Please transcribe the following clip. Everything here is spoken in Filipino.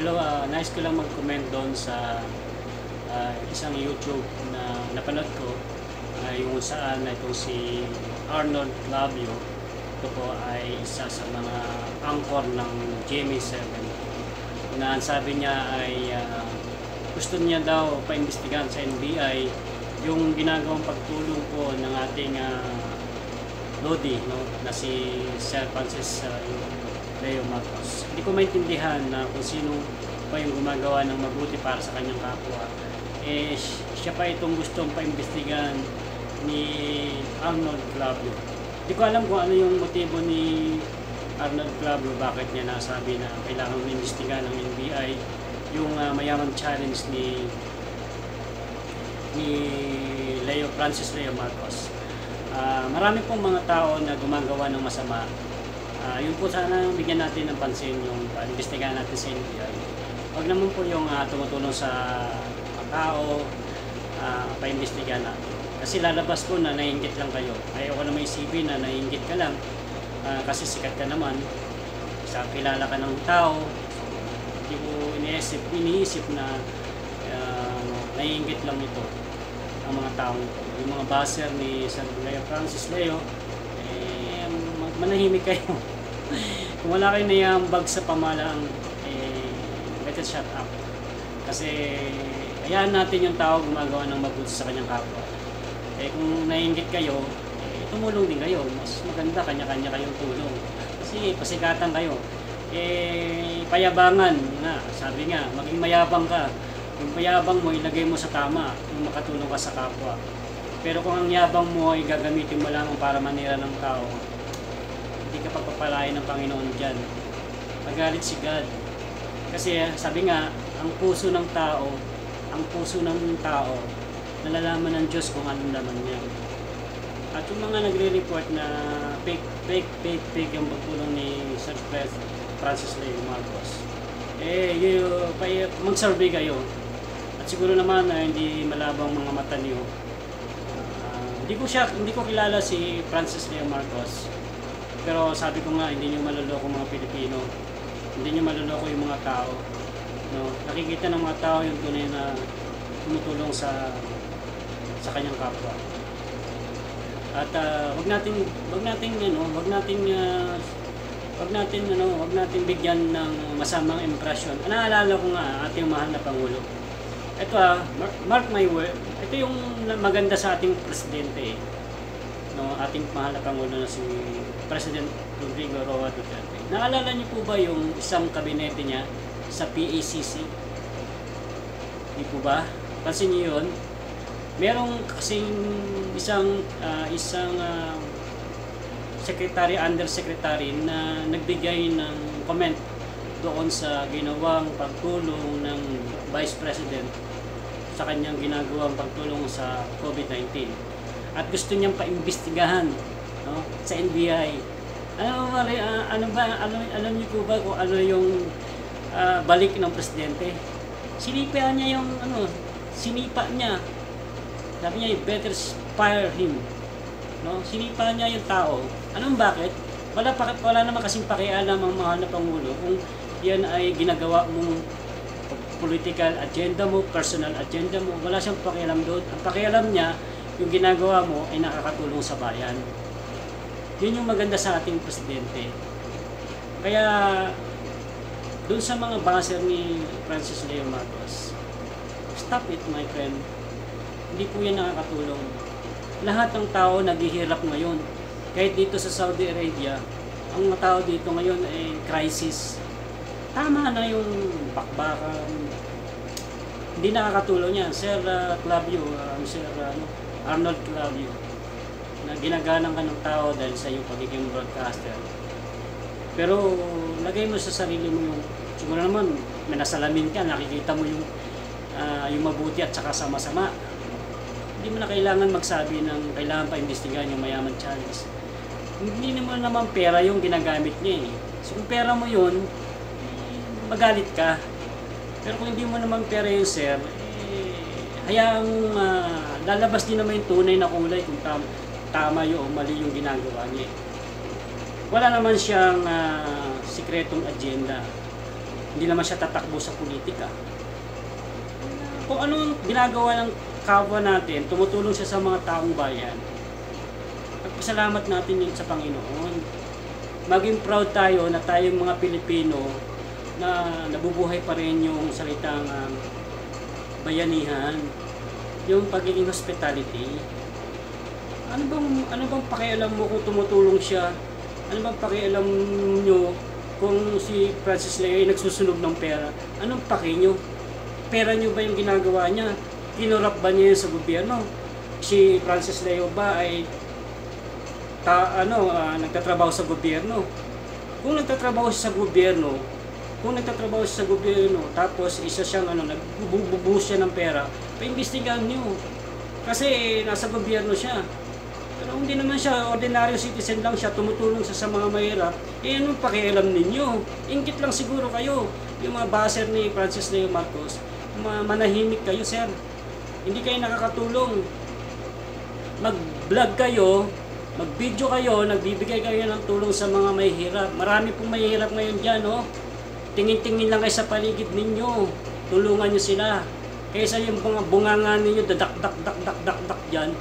Hello, nice ko lang mag-comment doon sa isang YouTube na napanood ko, yung saan itong si Arnold Clavio. Ito po ay isa sa mga anchor ng GMA7 na ang sabi niya ay gusto niya daw paimbestigahan sa NBI yung ginagawang pagtulong po ng ating Lodi, no, na si Sir Francis Leo Marcos. Hindi ko maintindihan na kung sino pa yung gumagawa ng mabuti para sa kanyang kapwa. Siya pa itong gustong paimbestigahan ni Arnold Clavio. Hindi ko alam kung ano yung motibo ni Arnold Clavio, bakit niya nasabi na kailangan imbestigahan ng NBI yung mayaman challenge ni Francis Leo Marcos. Marami pong mga tao na gumagawa ng masama. Yun po sana bigyan natin ng pansin, yung imbestigahan natin sa NBI. Huwag naman po yung tumutulong sa tao, paimbestigahan natin. Kasi lalabas po na naiinggit lang kayo. Ayoko na may isipin na naiinggit ka lang kasi sikat ka naman. Kilala ka ng tao, hindi ko iniisip na naiinggit lang ito ang mga taong ito. Yung mga baser ni Sir Francis Leo, manahimik kayo. Kung wala kayo naiambag sa pamahalaan, better shut up. Kasi hayaan natin yung tao gumagawa ng mabuti sa kanyang kapwa. Kung naiinggit kayo, tumulong din kayo. Mas maganda kanya-kanya kayong tulong. Kasi pasikatan kayo. Payabangan nga, sabi nga, maging mayabang ka. Yung payabang mo, ilagay mo sa tama, yung makatulong ka sa kapwa. Pero kung ang yabang mo ay gagamitin mo lang para manira ng tao, hindi ka pagpapalain ng Panginoon dyan. Magalit si God. Kasi sabi nga, ang puso ng tao, nalalaman ng Diyos kung anong laman niya. At yung mga nagre-report na fake yung pagtulong ni Sir Francis Leo Marcos, mag-survey kayo. At siguro naman hindi malabang mga mata niyo. Hindi ko kilala si Francis Leo Marcos. Pero sabi ko nga, hindi niyo maluloko mga Pilipino. Hindi niyo maluloko yung mga tao. No? Nakikita ng mga tao yung tunay na tumutulong sa kanyang kapwa. At wag nating bigyan ng masamang impression. Naalala ko nga ating mahal na Pangulo. Ito mark my word, ito yung maganda sa ating presidente. No, ating mahal na Pangulo na si President Rodrigo Roa Duterte. Naalala niyo po ba yung isang kabinete niya sa PACC? Di po ba? Pansin niyo yun? Merong kasing isang secretary, undersecretary na nagbigay ng comment doon sa ginawang pagtulong ng Vice President sa kanyang ginagawang pagtulong sa COVID-19. At gusto niyang paimbestigahan, no, sa NBI. Alam niyo po ba kung ano yung balik ng presidente? Sinipa niya yung sinipa niya. Sabi niya, better fire him. No? Sinipa niya yung tao. Anong bakit? Wala naman kasing pakialam ang mahal na Pangulo kung yan ay ginagawa mong political agenda mo, personal agenda mo. Wala siyang pakialam doon. Ang pakialam niya, yung ginagawa mo ay nakakatulong sa bayan. Yun yung maganda sa ating presidente. Kaya doon sa mga baser ni Francis Leo Marcos, stop it, my friend. Hindi po yan nakakatulong. Lahat ng tao naghihirap ngayon. Kahit dito sa Saudi Arabia, ang mga tao dito ngayon ay crisis. Tama na yung bakbakan. Hindi nakakatulong yan. Sir Arnold Clavio, na ginagalang ka ng tao dahil sa iyong pagiging broadcaster. Pero lagay mo sa sarili mo yung, siguro naman, may nasalamin ka, nakikita mo yung mabuti at saka sama-sama. Hindi mo na kailangan magsabi ng kailangan pa imbestigahan yung mayaman challenge. Hindi naman pera yung ginagamit niya eh. So kung pera mo yun, magalit ka. Pero kung hindi mo naman pera yung sir, hayaang lalabas din naman yung tunay na kulay kung tama yun o mali yung ginagawa niya. Wala naman siyang sikretong agenda. Hindi naman siya tatakbo sa politika. Kung anong ginagawa ng kapwa natin, tumutulong siya sa mga taong bayan, pagpasalamat natin yun sa Panginoon. Maging proud tayo na tayong mga Pilipino na nabubuhay pa rin yung salitang bayanihan, yung pagiging hospitality. Ano bang pakialam mo kung tumutulong siya? Ano bang pakialam nyo kung si Francis Leo ay nagsusunog ng pera? Anong paki nyo? Pera nyo ba yung ginagawa niya? Kinurap ba niya sa gobyerno? Si Francis Leo ba ay nagtatrabaho sa gobyerno? Kung nagtatrabaho siya sa gobyerno, tapos isa siyang nagbubuhos siya ng pera, paimbestigahan niyo. Kasi nasa gobyerno siya. Pero hindi naman siya, ordinaryo citizen lang siya, tumutulong siya sa mga mahirap, anong pakialam ninyo? Ingkit lang siguro kayo, yung mga baser ni Francis Leo Marcos, manahimik kayo, sir. Hindi kayo nakakatulong. Mag-vlog kayo, mag-video kayo, nagbibigay kayo ng tulong sa mga mahihirap. Marami pong mahihirap ngayon dyan, oh. Tingin-tingin lang kayo sa paligid ninyo, tulungan nyo sila. Kaysa yung mga bunganga ninyo, dadak-dak-dak-dak-dak dyan,